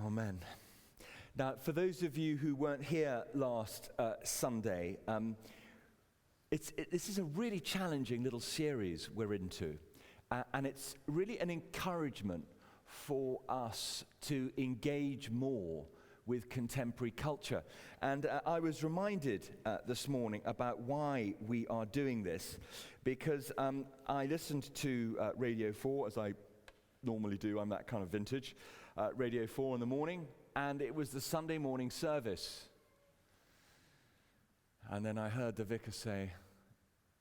Amen. Now, for those of you who weren't here last Sunday, this is a really challenging little series we're into, and it's really an encouragement for us to engage more with contemporary culture. And I was reminded this morning about why we are doing this, because I listened to Radio 4, as I normally do. I'm that kind of vintage. Radio 4 in the morning, and it was the Sunday morning service. And then I heard the vicar say,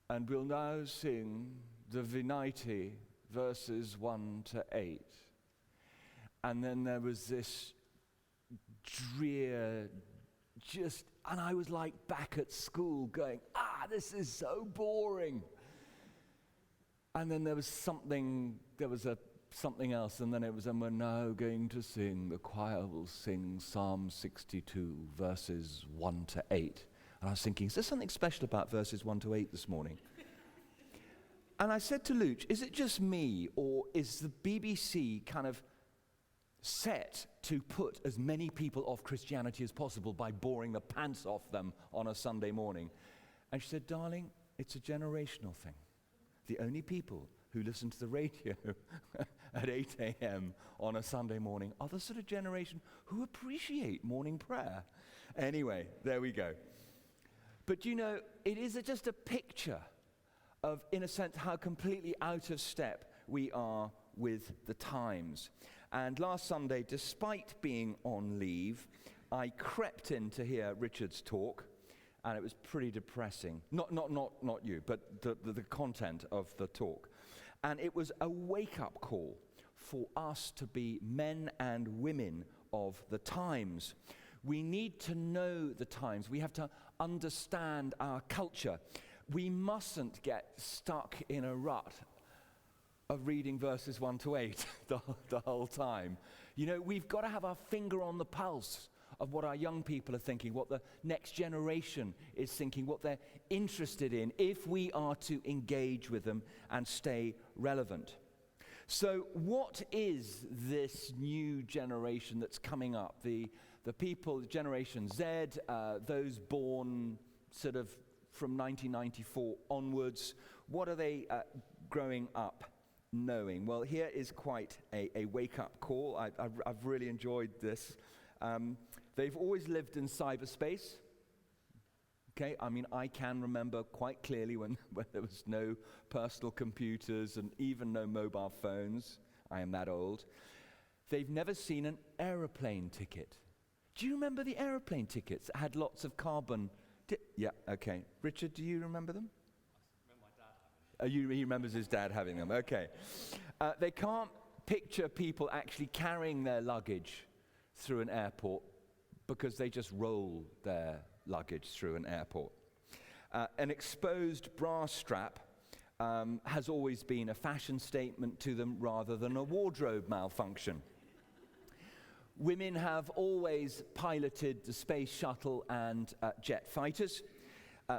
and we'll now sing the Venite, verses 1 to 8. And then there was this drear, and I was like back at school going, this is so boring. And then there was something else, and then it was, and we're now going to sing, the choir will sing Psalm 62, verses 1 to 8. And I was thinking, is there something special about verses 1 to 8 this morning? And I said to Luch, is it just me, or is the BBC kind of set to put as many people off Christianity as possible by boring the pants off them on a Sunday morning? And she said, darling, it's a generational thing. The only people who listen to the radio at 8 a.m. on a Sunday morning are the sort of generation who appreciate morning prayer. Anyway, there we go. But you know, it is just a picture of, in a sense, how completely out of step we are with the times. And last Sunday, despite being on leave, I crept in to hear Richard's talk, and it was pretty depressing. Not you, but the content of the talk. And it was a wake-up call for us to be men and women of the times. We need to know the times. We have to understand our culture. We mustn't get stuck in a rut of reading verses 1 to 8 the whole time. You know, we've got to have our finger on the pulse of what our young people are thinking, what the next generation is thinking, what they're interested in, if we are to engage with them and stay relevant. So what is this new generation that's coming up? The people, Generation Z, those born sort of from 1994 onwards, what are they growing up knowing? Well, here is quite a wake-up call. I've really enjoyed this. They've always lived in cyberspace. Okay, I mean, I can remember quite clearly when there was no personal computers and even no mobile phones. I am that old. They've never seen an aeroplane ticket. Do you remember the aeroplane tickets that had lots of carbon? Yeah, okay. Richard, do you remember them? I remember my dad having them. He remembers his dad having them, okay. They can't picture people actually carrying their luggage through an airport because they just roll their luggage through an airport. An exposed bra strap has always been a fashion statement to them rather than a wardrobe malfunction. Women have always piloted the space shuttle and jet fighters.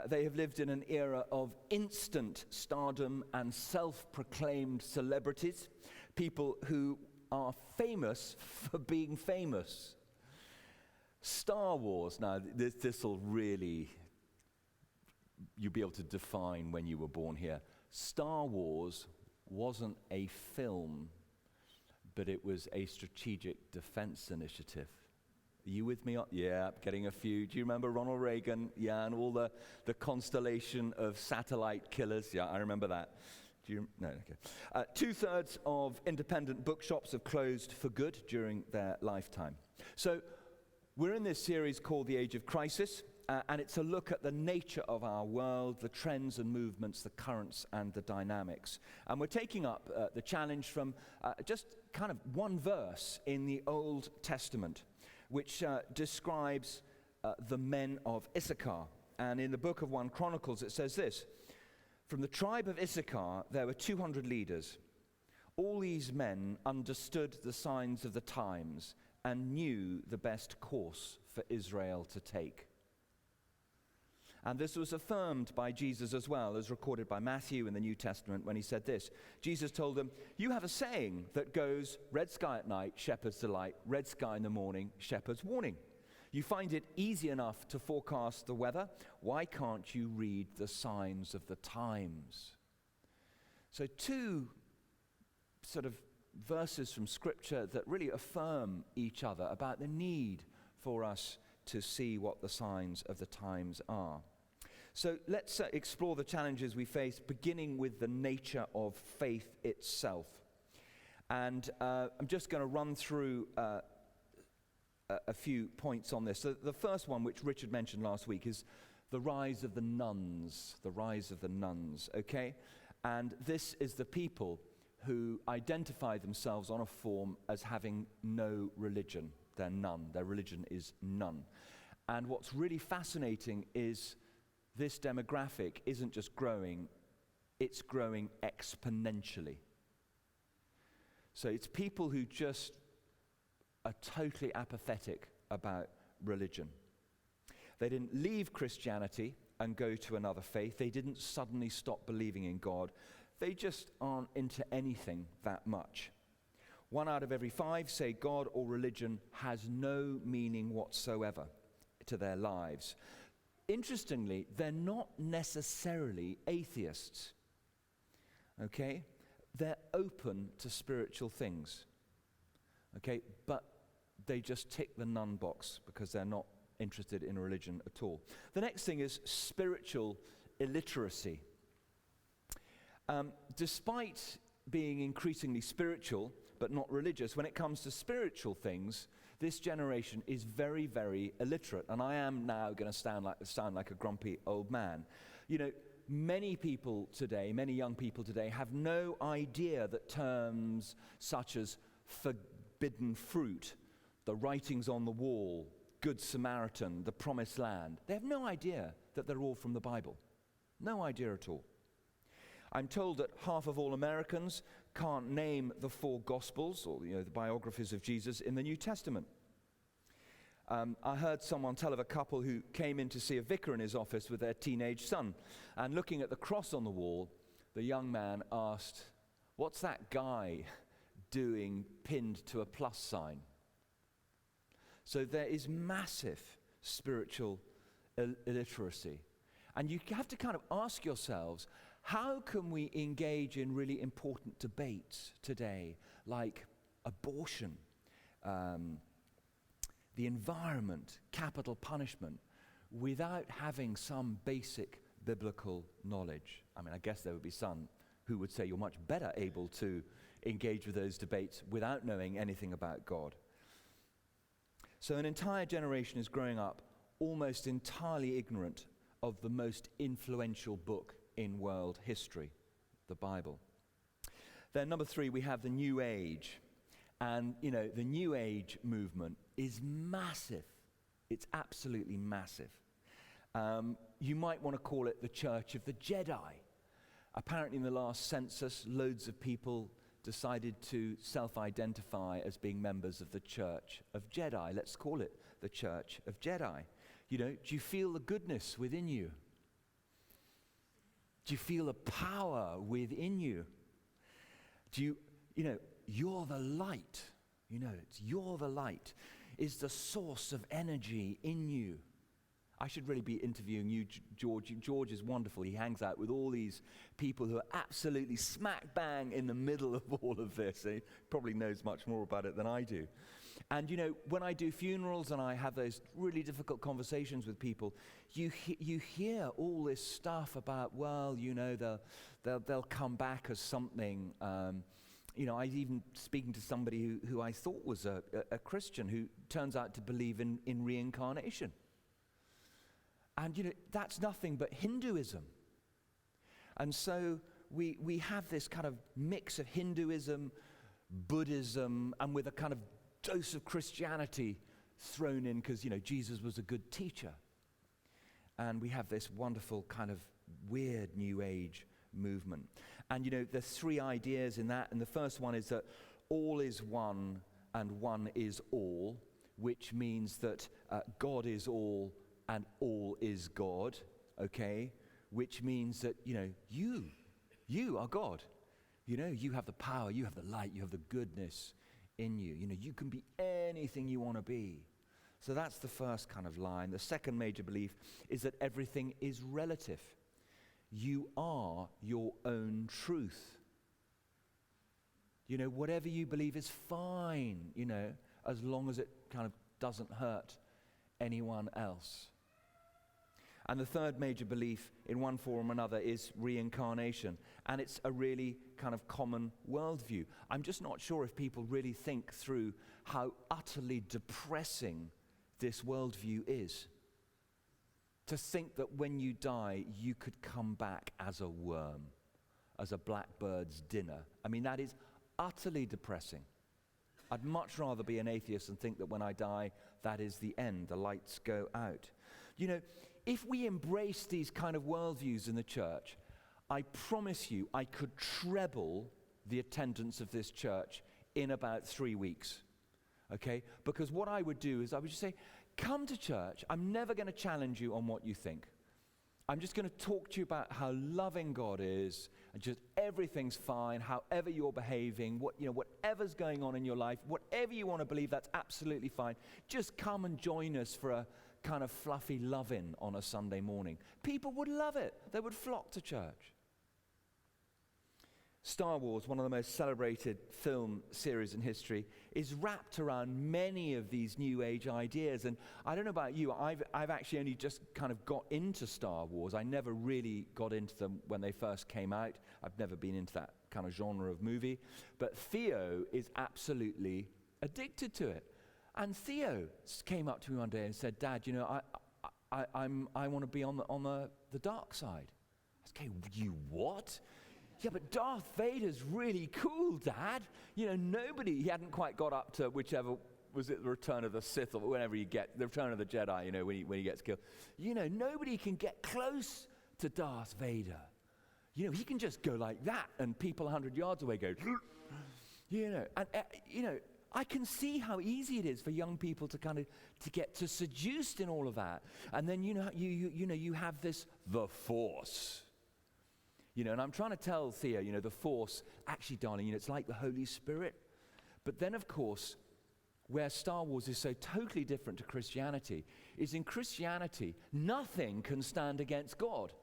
They have lived in an era of instant stardom and self-proclaimed celebrities, people who are famous for being famous. Star Wars, now this will really, you'll be able to define when you were born here. Star Wars wasn't a film, but it was a strategic defense initiative. Are you with me? Yeah, getting a few. Do you remember Ronald Reagan? Yeah, and all the constellation of satellite killers? Yeah, I remember that. No, okay. 2/3 of independent bookshops have closed for good during their lifetime. So we're in this series called The Age of Crisis, and it's a look at the nature of our world, the trends and movements, the currents and the dynamics. And we're taking up the challenge from just kind of one verse in the Old Testament, which describes the men of Issachar. And in the book of 1 Chronicles, it says this: from the tribe of Issachar, there were 200 leaders. All these men understood the signs of the times and knew the best course for Israel to take. And this was affirmed by Jesus as well, as recorded by Matthew in the New Testament when he said this. Jesus told them, "You have a saying that goes, red sky at night, shepherd's delight, red sky in the morning, shepherd's warning. You find it easy enough to forecast the weather. Why can't you read the signs of the times?" So two sort of verses from Scripture that really affirm each other about the need for us to see what the signs of the times are. So let's explore the challenges we face, beginning with the nature of faith itself. And I'm just going to run through a few points on this. So the first one, which Richard mentioned last week, is the rise of the nuns. The rise of the nuns, okay? And this is the people who identify themselves on a form as having no religion. They're none. Their religion is none. And what's really fascinating is this demographic isn't just growing, it's growing exponentially. So it's people who just are totally apathetic about religion. They didn't leave Christianity and go to another faith. They didn't suddenly stop believing in God. They just aren't into anything that much. 1 out of every 5 say God or religion has no meaning whatsoever to their lives. Interestingly, they're not necessarily atheists, okay? They're open to spiritual things, okay? But they just tick the none box because they're not interested in religion at all. The next thing is spiritual illiteracy. Despite being increasingly spiritual, but not religious, when it comes to spiritual things, this generation is very, very illiterate. And I am now going to sound like a grumpy old man. You know, many people today, many young people today, have no idea that terms such as forbidden fruit, the writings on the wall, Good Samaritan, the Promised Land, they have no idea that they're all from the Bible. No idea at all. I'm told that half of all Americans can't name the 4 Gospels, or the biographies of Jesus in the New Testament. I heard someone tell of a couple who came in to see a vicar in his office with their teenage son, and looking at the cross on the wall, the young man asked, "What's that guy doing pinned to a plus sign?" So there is massive spiritual illiteracy. And you have to kind of ask yourselves, how can we engage in really important debates today, like abortion, the environment, capital punishment, without having some basic biblical knowledge? I mean, I guess there would be some who would say you're much better able to engage with those debates without knowing anything about God. So an entire generation is growing up almost entirely ignorant of the most influential book in world history, the Bible. Then number 3, we have the New Age. And, the New Age movement is massive. It's absolutely massive. You might want to call it the Church of the Jedi. Apparently in the last census, loads of people decided to self-identify as being members of the Church of Jedi. Let's call it the Church of Jedi. Do you feel the goodness within you? Do you feel the power within you? You're the light. You're the light is the source of energy in you. I should really be interviewing you, George. George is wonderful. He hangs out with all these people who are absolutely smack bang in the middle of all of this. He probably knows much more about it than I do. And when I do funerals and I have those really difficult conversations with people, you hear all this stuff about, they'll come back as something. I was even speaking to somebody who I thought was a Christian who turns out to believe in reincarnation. And that's nothing but Hinduism. And so we have this kind of mix of Hinduism, Buddhism, and with a kind of dose of Christianity thrown in because, Jesus was a good teacher. And we have this wonderful kind of weird New Age movement. And, there's 3 ideas in that. And the first one is that all is one and one is all, which means that God is all and all is God. okay? Which means that, you are God. You have the power, you have the light, you have the goodness in you. You can be anything you want to be. So that's the first kind of line. The second major belief is that everything is relative. You are your own truth. Whatever you believe is fine, as long as it kind of doesn't hurt anyone else. And the third major belief, in one form or another, is reincarnation. And it's a really kind of common worldview. I'm just not sure if people really think through how utterly depressing this worldview is. To think that when you die, you could come back as a worm, as a blackbird's dinner. I mean, that is utterly depressing. I'd much rather be an atheist and think that when I die, that is the end, the lights go out. If we embrace these kind of worldviews in the church, I promise you I could treble the attendance of this church in about 3 weeks, okay? Because what I would do is I would just say, come to church. I'm never going to challenge you on what you think. I'm just going to talk to you about how loving God is, and just everything's fine, however you're behaving, whatever's going on in your life, whatever you want to believe, that's absolutely fine. Just come and join us for a kind of fluffy love-in on a Sunday morning. People would love it. They would flock to church. Star Wars, one of the most celebrated film series in history, is wrapped around many of these New Age ideas. And I don't know about you, I've actually only just kind of got into Star Wars. I never really got into them when they first came out. I've never been into that kind of genre of movie. But Theo is absolutely addicted to it. And Theo came up to me one day and said, Dad, I want to be on the dark side. I said, okay, you what? Yeah, but Darth Vader's really cool, Dad. He hadn't quite got up to whichever, was it the Return of the Sith or whenever you get, the Return of the Jedi, when he gets killed. Nobody can get close to Darth Vader. He can just go like that and people 100 yards away go, I can see how easy it is for young people to kind of to get too seduced in all of that. And then, you have this, the Force. And I'm trying to tell Theo, the Force, actually, darling, it's like the Holy Spirit. But then, of course, where Star Wars is so totally different to Christianity is in Christianity, nothing can stand against God.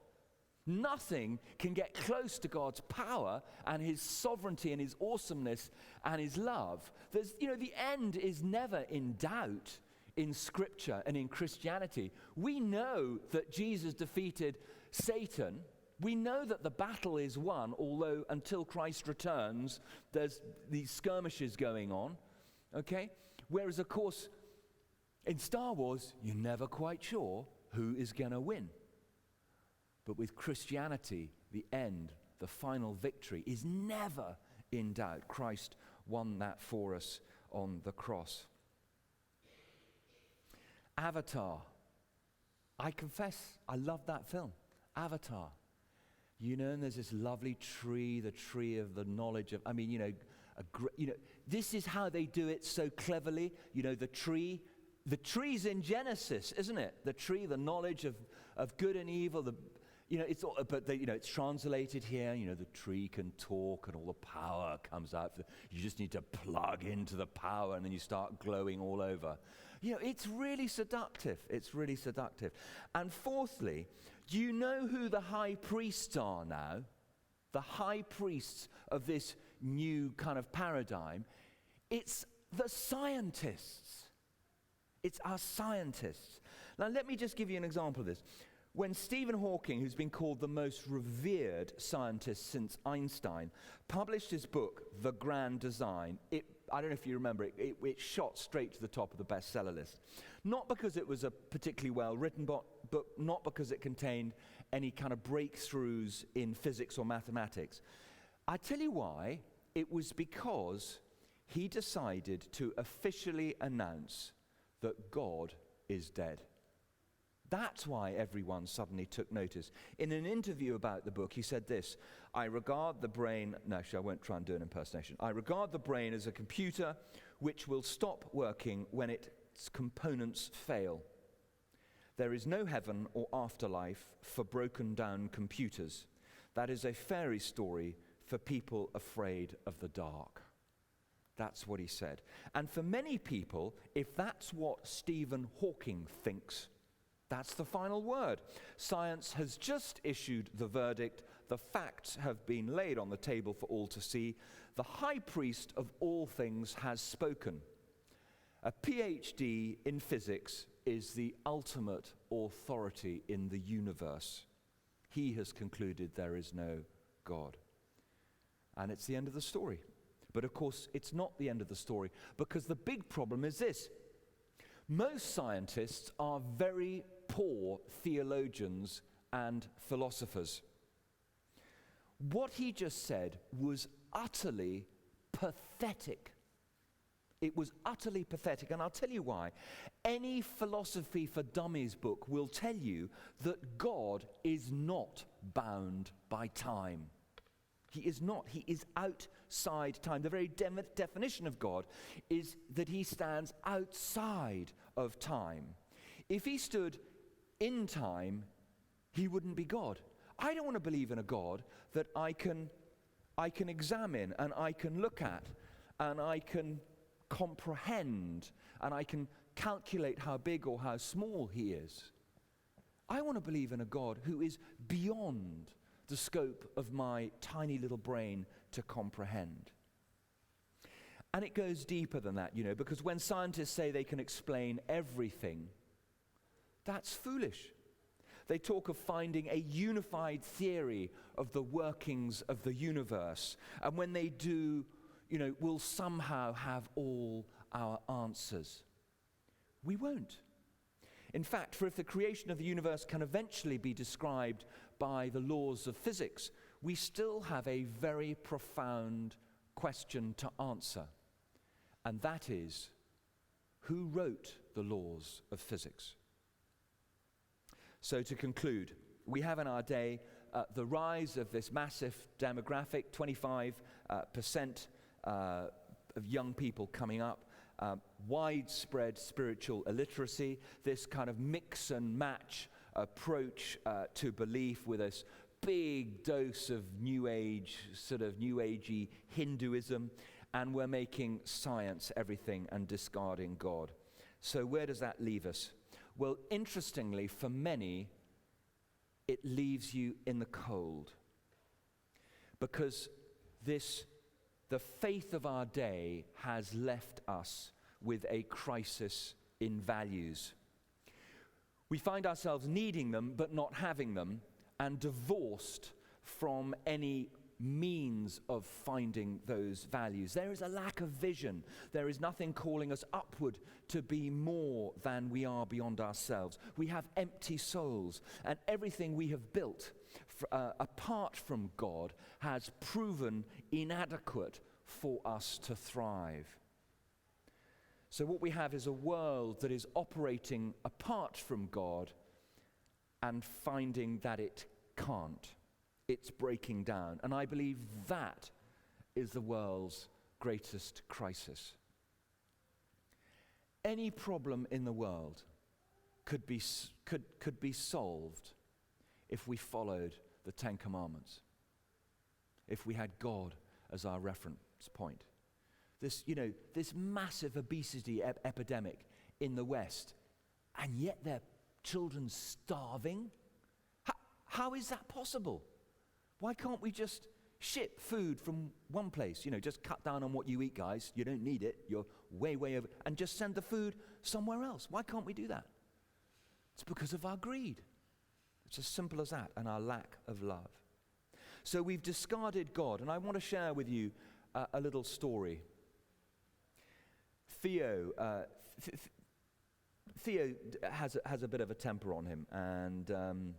Nothing can get close to God's power and his sovereignty and his awesomeness and his love. The end is never in doubt in Scripture and in Christianity. We know that Jesus defeated Satan. We know that the battle is won, although until Christ returns, there's these skirmishes going on, okay? Whereas, of course, in Star Wars, you're never quite sure who is going to win. But with Christianity, the end, the final victory, is never in doubt. Christ won that for us on the cross. Avatar. I confess, I love that film. Avatar. And there's this lovely tree, the tree of the knowledge of, this is how they do it so cleverly. The tree's in Genesis, isn't it? The tree, the knowledge of good and evil, it's translated here, the tree can talk and all the power comes out. You just need to plug into the power and then you start glowing all over. It's really seductive. It's really seductive. And fourthly, do you know who the high priests are now? The high priests of this new kind of paradigm. It's the scientists. It's our scientists. Now, let me just give you an example of this. When Stephen Hawking, who's been called the most revered scientist since Einstein, published his book, The Grand Design, I don't know if you remember, it shot straight to the top of the bestseller list. Not because it was a particularly well-written book, not because it contained any kind of breakthroughs in physics or mathematics. I tell you why. It was because he decided to officially announce that God is dead. That's why everyone suddenly took notice. In an interview about the book, he said this, I regard the brain, no, actually I won't try and do an impersonation. I regard the brain as a computer which will stop working when its components fail. There is no heaven or afterlife for broken down computers. That is a fairy story for people afraid of the dark. That's what he said. And for many people, if that's what Stephen Hawking thinks, that's the final word. Science has just issued the verdict. The facts have been laid on the table for all to see. The high priest of all things has spoken. A PhD in physics is the ultimate authority in the universe. He has concluded there is no God. And it's the end of the story. But of course, it's not the end of the story, because the big problem is this. Most scientists are very poor theologians and philosophers. What he just said was utterly pathetic. It was utterly pathetic, and I'll tell you why. Any Philosophy for Dummies book will tell you that God is not bound by time. He is not. He is outside time. The very definition of God is that he stands outside of time. If he stood in time, he wouldn't be God. I don't want to believe in a God that I can examine and I can look at and I can comprehend and I can calculate how big or how small he is. I want to believe in a God who is beyond the scope of my tiny little brain to comprehend. And it goes deeper than that, because when scientists say they can explain everything, that's foolish. They talk of finding a unified theory of the workings of the universe. And when they do, we'll somehow have all our answers. We won't. In fact, for if the creation of the universe can eventually be described by the laws of physics, we still have a very profound question to answer. And that is, who wrote the laws of physics? So to conclude, we have in our day the rise of this massive demographic, 25% of young people coming up, widespread spiritual illiteracy, this kind of mix and match approach to belief with this big dose of New Age, sort of New Agey Hinduism, and we're making science everything and discarding God. So where does that leave us? Well, interestingly, for many, it leaves you in the cold. Because the faith of our day has left us with a crisis in values. We find ourselves needing them but not having them, and divorced from any means of finding those values. There is a lack of vision. There is nothing calling us upward to be more than we are beyond ourselves. We have empty souls, and everything we have built apart from God has proven inadequate for us to thrive. So what we have is a world that is operating apart from God and finding that it can't. It's breaking down. And I believe that is the world's greatest crisis. Any problem in the world could be solved if we followed the Ten Commandments, if we had God as our reference point. This massive obesity epidemic in the West, and yet there are children starving? How is that possible? Why can't we just ship food from one place? Just cut down on what you eat, guys. You don't need it. You're way, way over. And just send the food somewhere else. Why can't we do that? It's because of our greed. It's as simple as that, and our lack of love. So we've discarded God, and I want to share with you a little story. Theo has a bit of a temper on him, and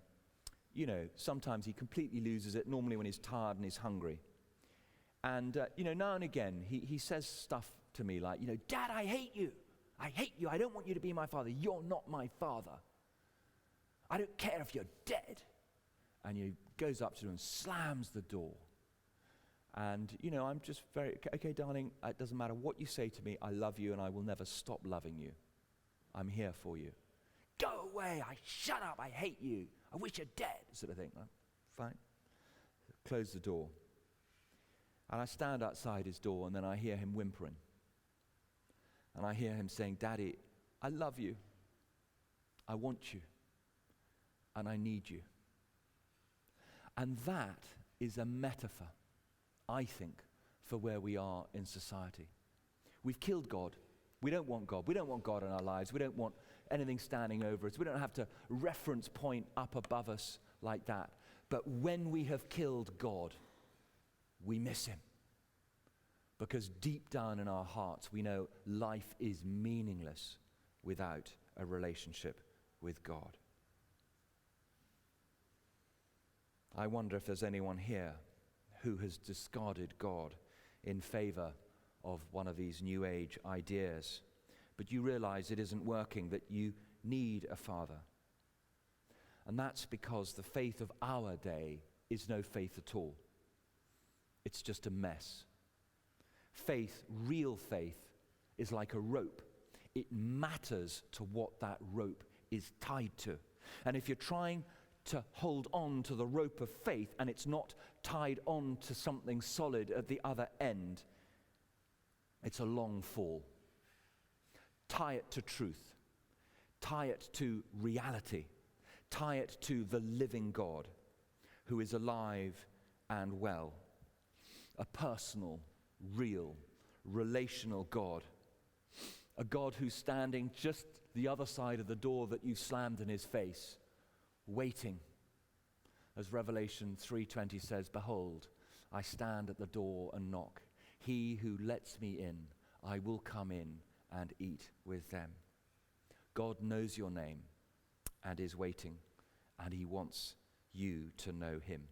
sometimes he completely loses it, normally when he's tired and he's hungry. And, now and again, he says stuff to me like, Dad, I hate you. I hate you. I don't want you to be my father. You're not my father. I don't care if you're dead. And he goes up to him and slams the door. And, I'm just very, okay, darling, it doesn't matter what you say to me. I love you and I will never stop loving you. I'm here for you. Go away, shut up, I hate you, I wish you're dead, sort of thing. Fine. Close the door. And I stand outside his door, and then I hear him whimpering. And I hear him saying, Daddy, I love you. I want you. And I need you. And that is a metaphor, I think, for where we are in society. We've killed God. We don't want God. We don't want God in our lives. We don't want anything standing over us. We don't have to reference point up above us like that. But when we have killed God, we miss him. Because deep down in our hearts, we know life is meaningless without a relationship with God. I wonder if there's anyone here who has discarded God in favor of one of these New Age ideas, but you realize it isn't working, that you need a father. And that's because the faith of our day is no faith at all. It's just a mess. Faith, real faith, is like a rope. It matters to what that rope is tied to. And if you're trying to hold on to the rope of faith and it's not tied on to something solid at the other end, it's a long fall. Tie it to truth. Tie it to reality. Tie it to the living God who is alive and well. A personal, real, relational God. A God who's standing just the other side of the door that you slammed in his face, waiting. As Revelation 3:20 says, behold, I stand at the door and knock. He who lets me in, I will come in and eat with them. God knows your name and is waiting, and he wants you to know him.